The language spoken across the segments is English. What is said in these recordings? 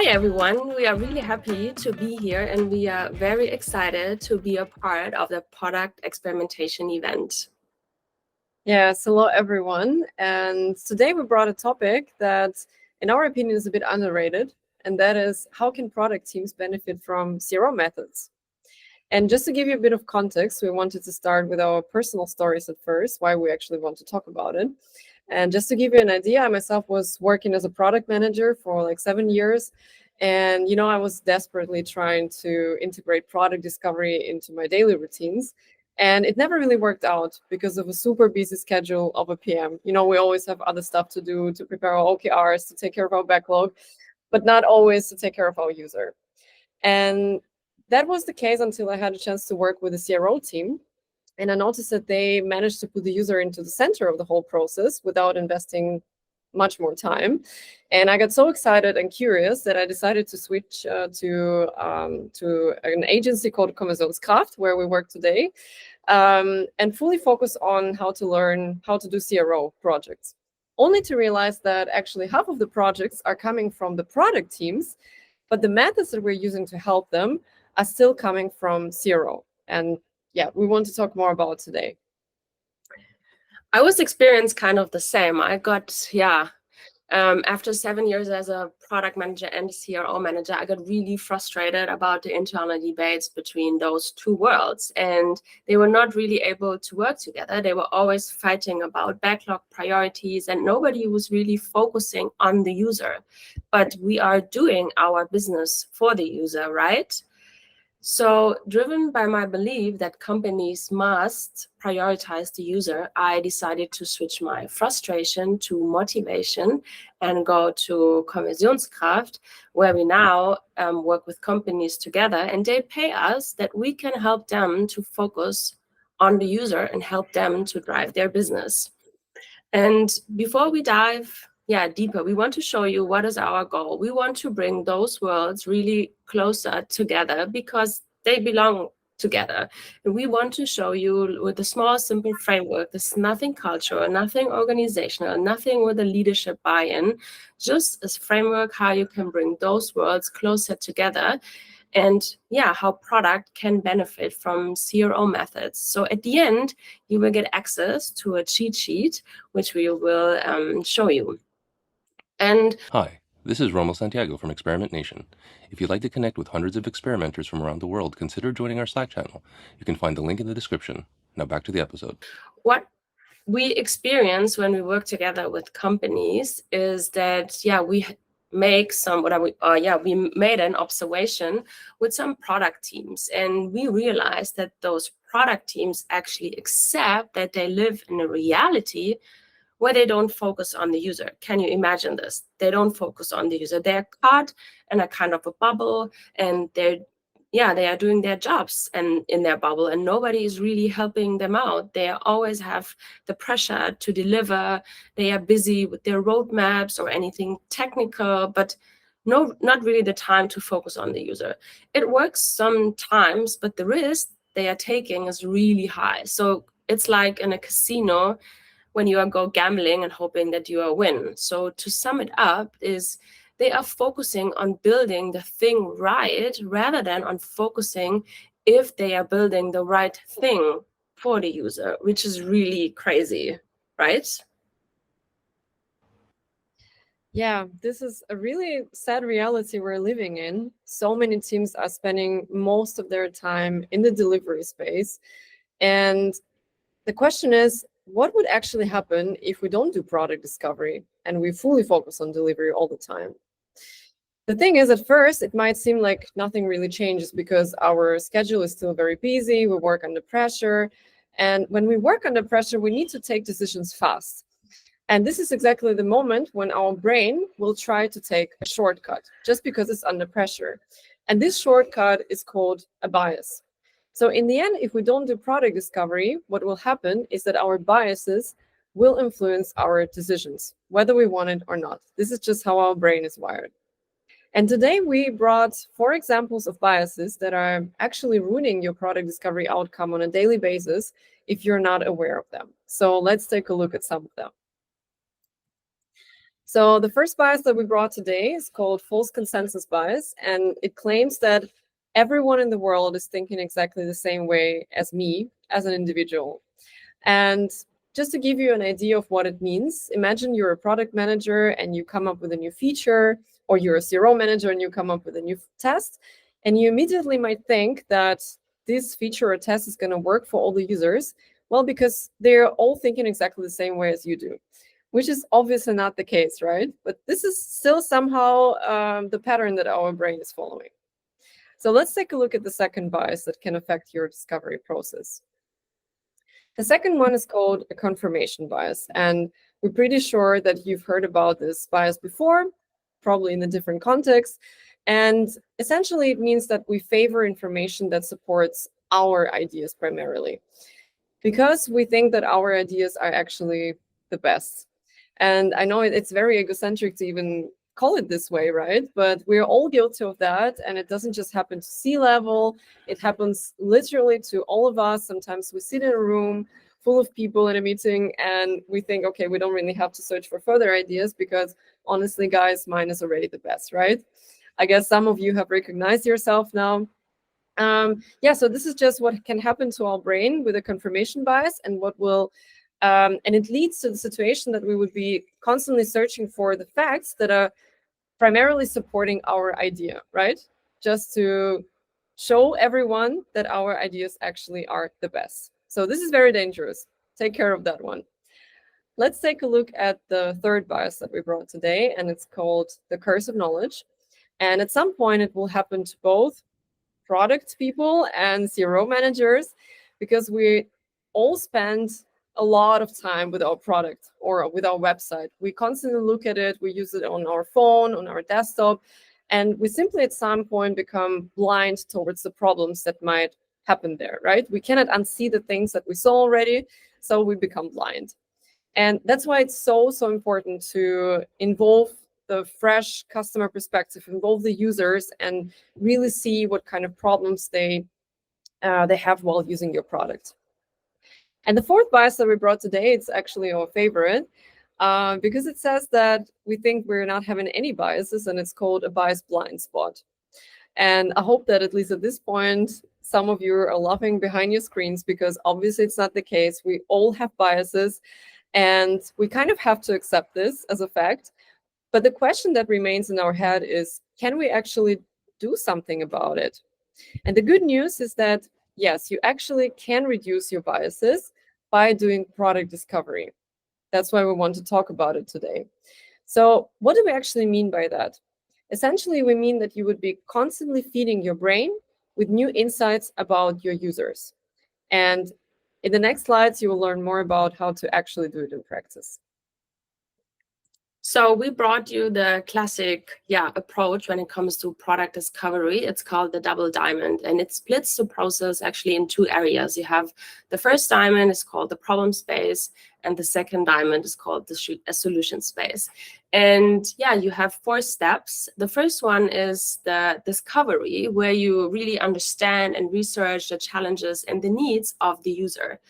Hi, everyone. We are really happy to be here and we are very excited to be a part of the product experimentation event. Yes, hello everyone. And today we brought a topic that, in our opinion, is a bit underrated, and that is how can product teams benefit from CRO methods? And just to give you a bit of context, we wanted to start with our personal stories at first, why we actually want to talk about it. And just to give you an idea, I myself was working as a product manager for like 7 years. And, I was desperately trying to integrate product discovery into my daily routines. And it never really worked out because of a super busy schedule of a PM. We always have other stuff to do, to prepare our OKRs, to take care of our backlog, but not always to take care of our user. And that was the case until I had a chance to work with the CRO team. And I noticed that they managed to put the user into the center of the whole process without investing much more time. And I got so excited and curious that I decided to switch to an agency called Kommissionskraft, where we work today, and fully focus on how to learn how to do CRO projects. Only to realize that actually half of the projects are coming from the product teams, but the methods that we're using to help them are still coming from CRO. And yeah, we want to talk more about today. I was experienced kind of the same. I got, after 7 years as a product manager and CRO manager, I got really frustrated about the internal debates between those two worlds. And they were not really able to work together. They were always fighting about backlog priorities, and nobody was really focusing on the user. But we are doing our business for the user, right? So, driven by my belief that companies must prioritize the user, I decided to switch my frustration to motivation and go to Kommissionskraft, where we now work with companies together, and they pay us that we can help them to focus on the user and help them to drive their business. And before we dive deeper, we want to show you what is our goal. We want to bring those worlds really closer together because they belong together. And we want to show you with a small, simple framework. There's nothing cultural, nothing organizational, nothing with a leadership buy-in, just a framework how you can bring those worlds closer together and how product can benefit from CRO methods. So at the end, you will get access to a cheat sheet, which we will show you. And hi, this is Romo Santiago from Experiment Nation. If you'd like to connect with hundreds of experimenters from around the world, consider joining our Slack channel. You can find the link in the description. Now back to the episode. What we experience when we work together with companies is that, we make some we made an observation with some product teams, and we realized that those product teams actually accept that they live in a reality where they don't focus on the user. Can you imagine this? They don't focus on the user. They're caught in a kind of a bubble, and they are doing their jobs and in their bubble, and nobody is really helping them out. They always have the pressure to deliver. They are busy with their roadmaps or anything technical, but not really the time to focus on the user. It works sometimes, but the risk they are taking is really high. So it's like in a casino when you are go gambling and hoping that you will win. So to sum it up is they are focusing on building the thing right rather than on focusing if they are building the right thing for the user, which is really crazy, right? Yeah, this is a really sad reality we're living in. So many teams are spending most of their time in the delivery space. And the question is, what would actually happen if we don't do product discovery and we fully focus on delivery all the time? The thing is, at first, it might seem like nothing really changes because our schedule is still very busy. We work under pressure. And when we work under pressure, we need to take decisions fast. And this is exactly the moment when our brain will try to take a shortcut just because it's under pressure. And this shortcut is called a bias. So in the end, if we don't do product discovery, what will happen is that our biases will influence our decisions, whether we want it or not. This is just how our brain is wired. And today we brought 4 examples of biases that are actually ruining your product discovery outcome on a daily basis if you're not aware of them. So let's take a look at some of them. So the first bias that we brought today is called false consensus bias, and it claims that everyone in the world is thinking exactly the same way as me as an individual. And just to give you an idea of what it means, imagine you're a product manager and you come up with a new feature, or you're a CRO manager and you come up with a new test, and you immediately might think that this feature or test is going to work for all the users. Well, because they're all thinking exactly the same way as you do, which is obviously not the case, right? But this is still somehow the pattern that our brain is following. So let's take a look at the second bias that can affect your discovery process. The second one is called a confirmation bias, and we're pretty sure that you've heard about this bias before, probably in a different context. And essentially, it means that we favor information that supports our ideas primarily, because we think that our ideas are actually the best. And I know it's very egocentric to even call it this way, right? But we're all guilty of that. And it doesn't just happen to C-level. It happens literally to all of us. Sometimes we sit in a room full of people in a meeting and we think, okay, we don't really have to search for further ideas because honestly, guys, mine is already the best, right? I guess some of you have recognized yourself now. Yeah, so this is just what can happen to our brain with a confirmation bias, and what will and it leads to the situation that we would be constantly searching for the facts that are primarily supporting our idea, right? Just to show everyone that our ideas actually are the best. So this is very dangerous. Take care of that one. Let's take a look at the third bias that we brought today, and it's called the curse of knowledge. And at some point, it will happen to both product people and CRO managers, because we all spend a lot of time with our product or with our website. We constantly look at it, we use it on our phone, on our desktop, and we simply at some point become blind towards the problems that might happen there, right? We cannot unsee the things that we saw already, so we become blind. And that's why it's so important to involve the fresh customer perspective, involve the users, and really see what kind of problems they have while using your product. And the fourth bias that we brought today, it's actually our favorite, because it says that we think we're not having any biases, and it's called a bias blind spot. And I hope that at least at this point, some of you are laughing behind your screens, because obviously it's not the case. We all have biases, and we kind of have to accept this as a fact. But the question that remains in our head is, can we actually do something about it? And the good news is that, yes, you actually can reduce your biases by doing product discovery. That's why we want to talk about it today. So what do we actually mean by that? Essentially, we mean that you would be constantly feeding your brain with new insights about your users. And in the next slides, you will learn more about how to actually do it in practice. So we brought you the classic approach when it comes to product discovery. It's called the double diamond, and it splits the process actually in two areas. You have the first diamond is called the problem space, and the second diamond is called the solution space. And you have 4 steps. The first one is the discovery, where you really understand and research the challenges and the needs of the user.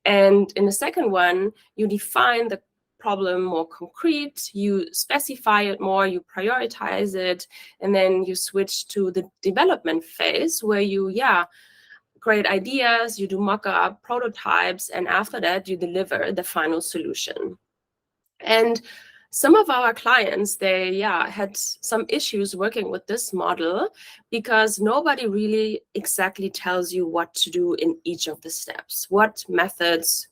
And in the second one, you define the problem more concrete, you specify it more, you prioritize it, and then you switch to the development phase, where you create ideas, you do mock-up prototypes, and after that you deliver the final solution. And some of our clients, they had some issues working with this model, because nobody really exactly tells you what to do in each of the steps. What methods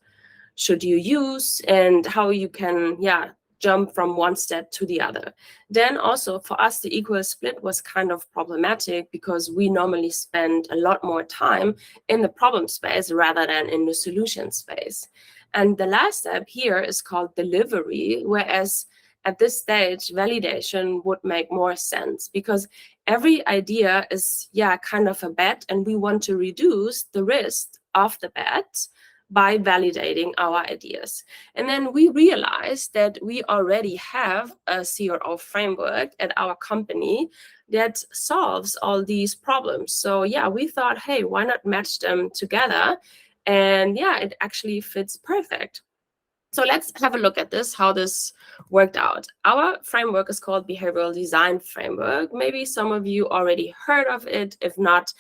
should you use, and how you can jump from one step to the other. Then also for us, the equal split was kind of problematic, because we normally spend a lot more time in the problem space rather than in the solution space. And the last step here is called delivery, whereas at this stage, validation would make more sense, because every idea is kind of a bet, and we want to reduce the risk of the bet by validating our ideas. And then we realized that we already have a CRO framework at our company that solves all these problems. So we thought, hey, why not match them together? And it actually fits perfect. So let's have a look at this, how this worked out. Our framework is called Behavioral Design Framework. Maybe some of you already heard of it. If not,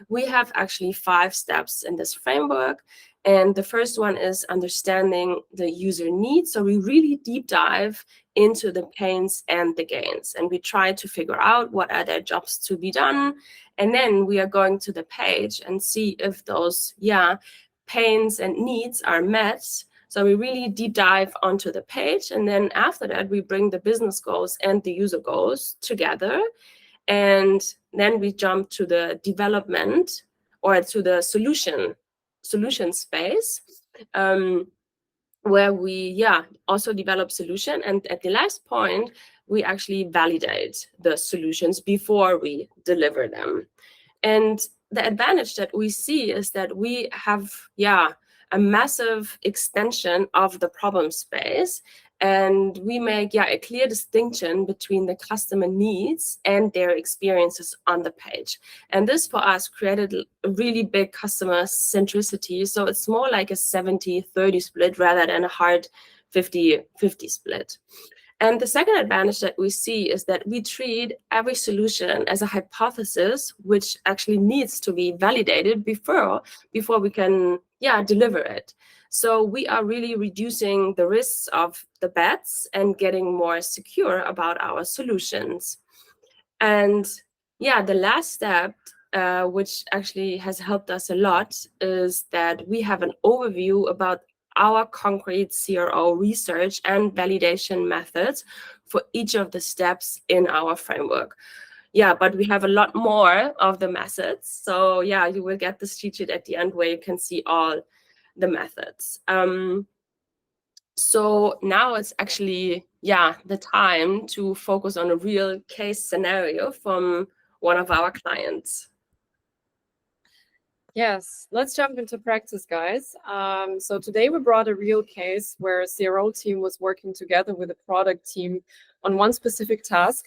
we have actually 5 steps in this framework. And the first one is understanding the user needs. So we really deep dive into the pains and the gains. And we try to figure out what are their jobs to be done. And then we are going to the page and see if those, pains and needs are met. So we really deep dive onto the page. And then after that, we bring the business goals and the user goals together. And then we jump to the development or to the solution space, where we also develop solution. And at the last point, we actually validate the solutions before we deliver them. And the advantage that we see is that we have a massive extension of the problem space, and we make a clear distinction between the customer needs and their experiences on the page. And this for us created a really big customer centricity. So it's more like a 70-30 split rather than a hard 50-50 split. And the second advantage that we see is that we treat every solution as a hypothesis, which actually needs to be validated before we can deliver it. So we are really reducing the risks of the bets and getting more secure about our solutions. And the last step, which actually has helped us a lot, is that we have an overview about our concrete CRO research and validation methods for each of the steps in our framework. But we have a lot more of the methods. So you will get this cheat sheet at the end where you can see all the methods. So now it's actually, the time to focus on a real case scenario from one of our clients. Yes, let's jump into practice, guys. So today we brought a real case where a CRO team was working together with a product team on one specific task.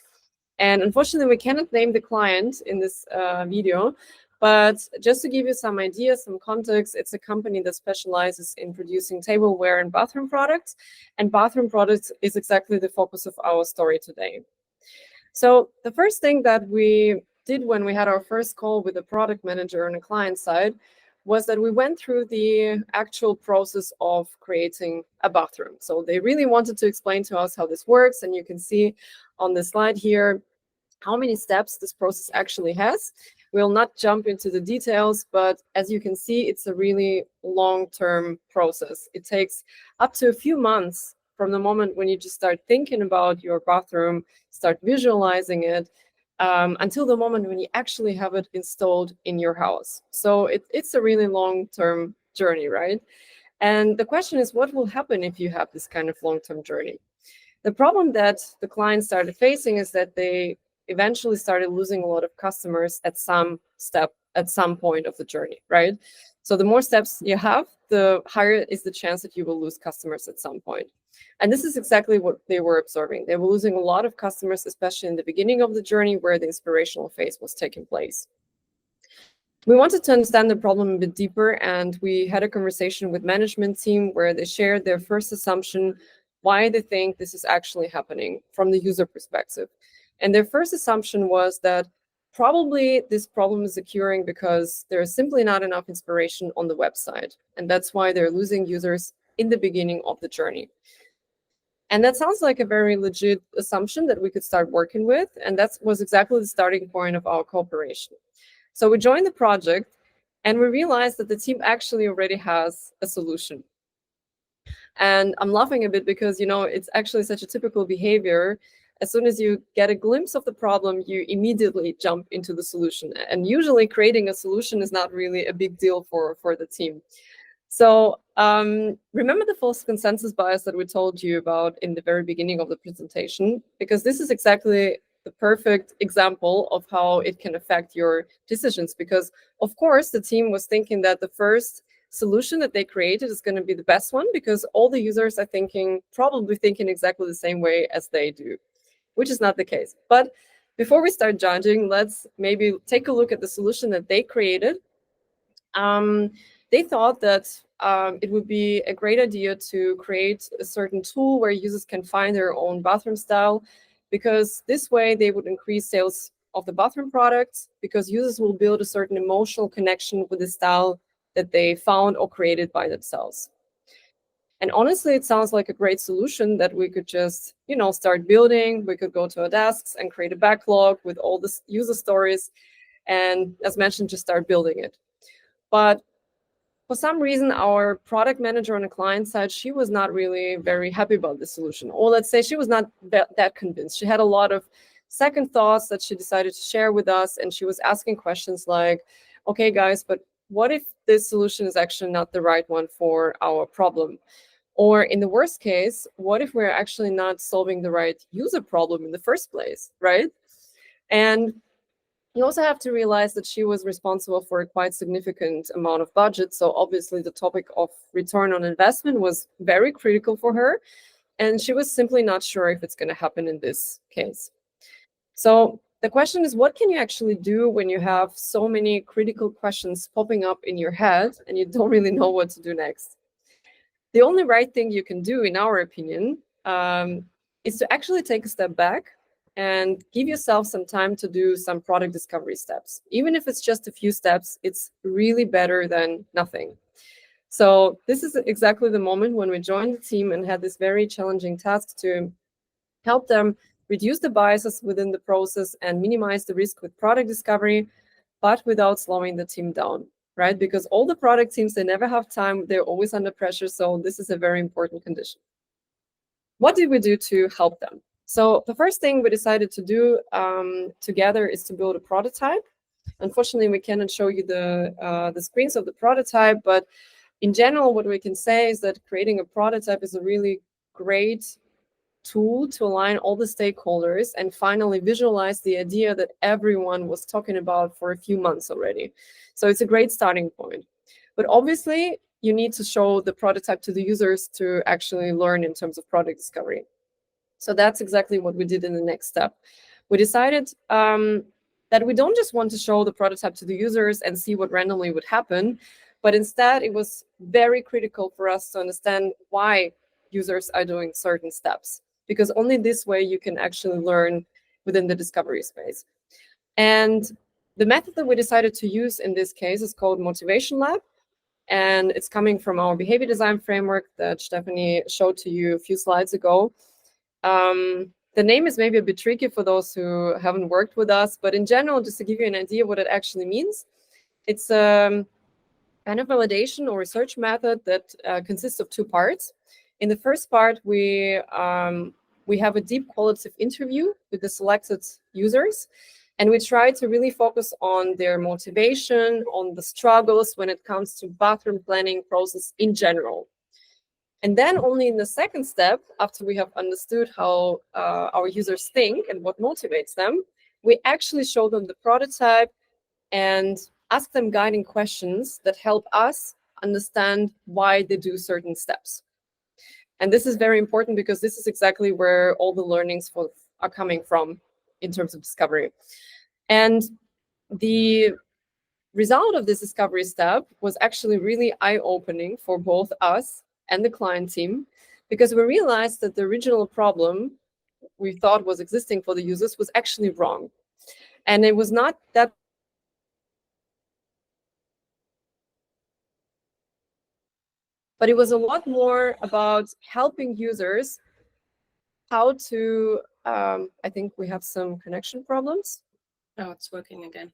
And unfortunately, we cannot name the client in this video. But just to give you some ideas, some context, it's a company that specializes in producing tableware and bathroom products. And bathroom products is exactly the focus of our story today. So the first thing that we did when we had our first call with the product manager on the client side was that we went through the actual process of creating a bathroom. So they really wanted to explain to us how this works. And you can see on the slide here how many steps this process actually has. We'll not jump into the details, but as you can see, it's a really long-term process. It takes up to a few months from the moment when you just start thinking about your bathroom, start visualizing it, until the moment when you actually have it installed in your house. So it's a really long-term journey, right? And the question is, what will happen if you have this kind of long-term journey? The problem that the client started facing is that they eventually started losing a lot of customers at some point of the journey, right? So the more steps you have, the higher is the chance that you will lose customers at some point. And this is exactly what they were observing. They were losing a lot of customers, especially in the beginning of the journey where the inspirational phase was taking place. We wanted to understand the problem a bit deeper, and we had a conversation with management team where they shared their first assumption, why they think this is actually happening from the user perspective. And their first assumption was that probably this problem is occurring because there is simply not enough inspiration on the website. And that's why they're losing users in the beginning of the journey. And that sounds like a very legit assumption that we could start working with. And that was exactly the starting point of our cooperation. So we joined the project and we realized that the team actually already has a solution. And I'm laughing a bit because, it's actually such a typical behavior. As soon as you get a glimpse of the problem, you immediately jump into the solution. And usually creating a solution is not really a big deal for the team. So remember the false consensus bias that we told you about in the very beginning of the presentation, because this is exactly the perfect example of how it can affect your decisions. Because, of course, the team was thinking that the first solution that they created is going to be the best one because all the users are probably thinking exactly the same way as they do, which is not the case. But before we start judging, let's maybe take a look at the solution that they created. They thought that it would be a great idea to create a certain tool where users can find their own bathroom style, because this way they would increase sales of the bathroom products, because users will build a certain emotional connection with the style that they found or created by themselves. And honestly, it sounds like a great solution that we could just, start building. We could go to our desks and create a backlog with all the user stories, and as mentioned, just start building it. But for some reason, our product manager on the client side, she was not really very happy about this solution. Or let's say she was not that convinced. She had a lot of second thoughts that she decided to share with us. And she was asking questions like, okay, guys, but what if this solution is actually not the right one for our problem? Or in the worst case, what if we're actually not solving the right user problem in the first place, right? And you also have to realize that she was responsible for a quite significant amount of budget. So obviously the topic of return on investment was very critical for her. And she was simply not sure if it's going to happen in this case. So the question is, what can you actually do when you have so many critical questions popping up in your head and you don't really know what to do next? The only right thing you can do, in our opinion, is to actually take a step back and give yourself some time to do some product discovery steps. Even if it's just a few steps, it's really better than nothing. So this is exactly the moment when we joined the team and had this very challenging task to help them reduce the biases within the process and minimize the risk with product discovery, but without slowing the team down, right? Because all the product teams, they never have time. They're always under pressure. So this is a very important condition. What did we do to help them? So the first thing we decided to do together is to build a prototype. Unfortunately, we cannot show you the screens of the prototype, but in general, what we can say is that creating a prototype is a really great tool to align all the stakeholders and finally visualize the idea that everyone was talking about for a few months already. So it's a great starting point. But obviously, you need to show the prototype to the users to actually learn in terms of product discovery. So that's exactly what we did in the next step. We decided that we don't just want to show the prototype to the users and see what randomly would happen, but instead it was very critical for us to understand why users are doing certain steps, because only this way you can actually learn within the discovery space. And the method that we decided to use in this case is called Motivation Lab. And it's coming from our behavior design framework that Stephanie showed to you a few slides ago. The name is maybe a bit tricky for those who haven't worked with us, but in general, just to give you an idea what it actually means, it's a kind of validation or research method that consists of two parts. In the first part, we have a deep qualitative interview with the selected users, and we try to really focus on their motivation, on the struggles when it comes to bathroom planning process in general. And then only in the second step, after we have understood how our users think and what motivates them, we actually show them the prototype and ask them guiding questions that help us understand why they do certain steps. And this is very important because this is exactly where all the learnings are coming from in terms of discovery. And the result of this discovery step was actually really eye-opening for both us and the client team, because we realized that the original problem we thought was existing for the users was actually wrong. And it was not that, but it was a lot more about helping users how to, I think we have some connection problems. Oh, it's working again.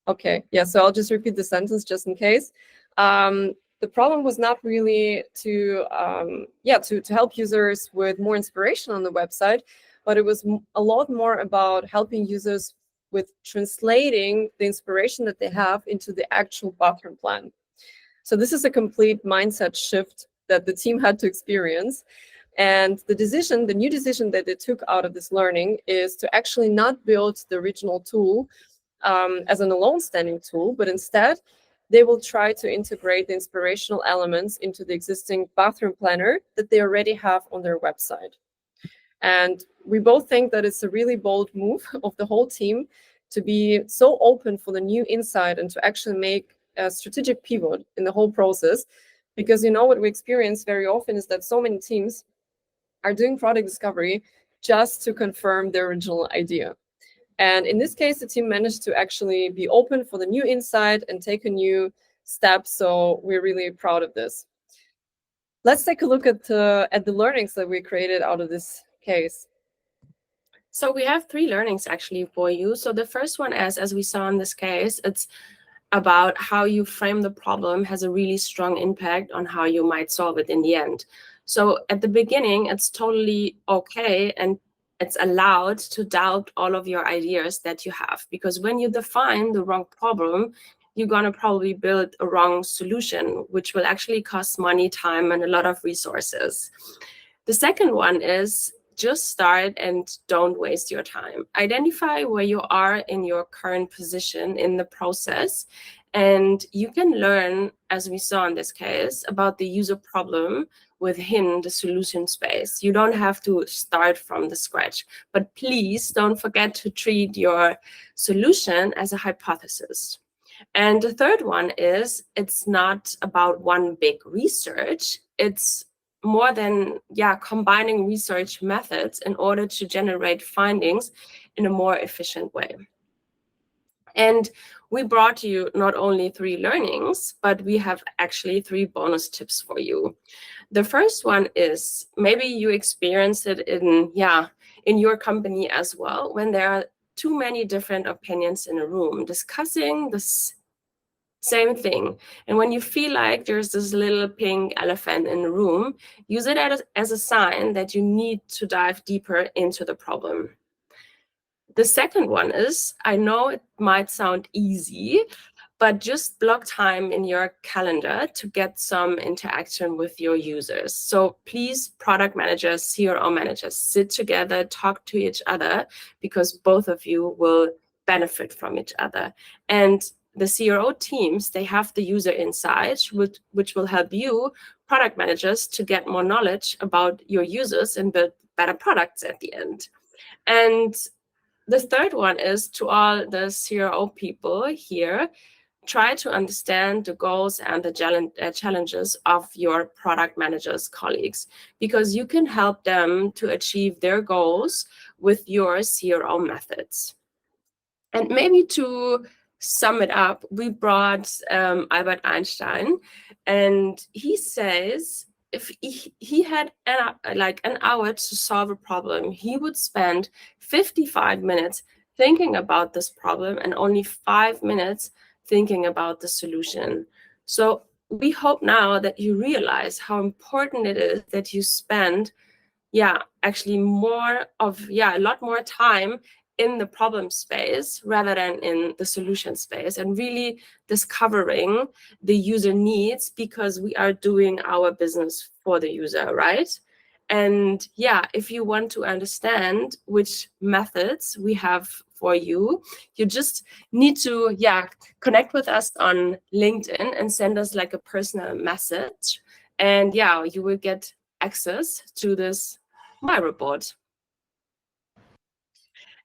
Okay, yeah, so I'll just repeat the sentence just in case. The problem was not really to help users with more inspiration on the website, but it was a lot more about helping users with translating the inspiration that they have into the actual bathroom plan. So this is a complete mindset shift that the team had to experience. And the new decision that they took out of this learning is to actually not build the original tool as an alone standing tool, but instead they will try to integrate the inspirational elements into the existing bathroom planner that they already have on their website. And we both think that it's a really bold move of the whole team to be so open for the new insight and to actually make a strategic pivot in the whole process, because what we experience very often is that so many teams are doing product discovery just to confirm their original idea. And in this case, the team managed to actually be open for the new insight and take a new step. So we're really proud of this. Let's take a look at the learnings that we created out of this case. So we have 3 learnings actually for you. So the first one is, as we saw in this case, it's about how you frame the problem has a really strong impact on how you might solve it in the end. So at the beginning, it's totally okay and it's allowed to doubt all of your ideas that you have, because when you define the wrong problem, you're going to probably build a wrong solution, which will actually cost money, time, and a lot of resources. The second one is just start and don't waste your time. Identify where you are in your current position in the process, and you can learn, as we saw in this case, about the user problem within the solution space. You don't have to start from the scratch, but please don't forget to treat your solution as a hypothesis. And the third one is, it's not about one big research. It's more than combining research methods in order to generate findings in a more efficient way. And we brought you not only 3 learnings, but we have actually 3 bonus tips for you. The first one is, maybe you experience it in your company as well, when there are too many different opinions in a room discussing this same thing. And when you feel like there's this little pink elephant in the room, use it as a sign that you need to dive deeper into the problem. The second one is, I know it might sound easy, but just block time in your calendar to get some interaction with your users. So please, product managers, CRO managers, sit together, talk to each other, because both of you will benefit from each other. And the CRO teams, they have the user insights, which will help you, product managers, to get more knowledge about your users and build better products at the end. And the third one is, to all the CRO people here, try to understand the goals and the challenges of your product managers' colleagues, because you can help them to achieve their goals with your CRO methods. And maybe to sum it up, we brought Albert Einstein, and he says if he had an hour to solve a problem, he would spend 55 minutes thinking about this problem and only 5 minutes thinking about the solution. So we hope now that you realize how important it is that you spend actually a lot more time in the problem space rather than in the solution space, and really discovering the user needs, because we are doing our business for the user, right? And if you want to understand which methods we have for you, you just need to connect with us on LinkedIn and send us like a personal message, and you will get access to this my report.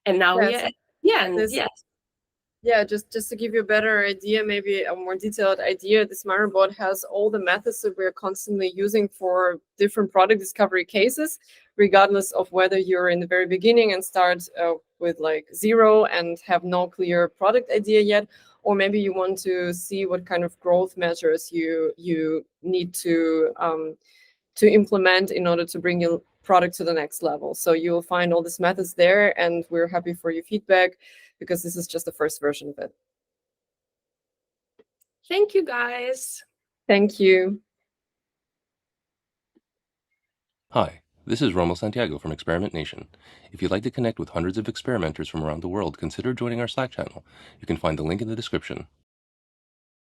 And now we are at the end. Just to give you a better idea, maybe a more detailed idea, this My Report has all the methods that we're constantly using for different product discovery cases, regardless of whether you're in the very beginning and start with like 0 and have no clear product idea yet, or maybe you want to see what kind of growth measures you need to implement in order to bring your product to the next level. So you'll find all these methods there, and we're happy for your feedback, because this is just the first version of it. Thank you, guys. Thank you. Hi, this is Romo Santiago from Experiment Nation. If you'd like to connect with hundreds of experimenters from around the world, consider joining our Slack channel. You can find the link in the description.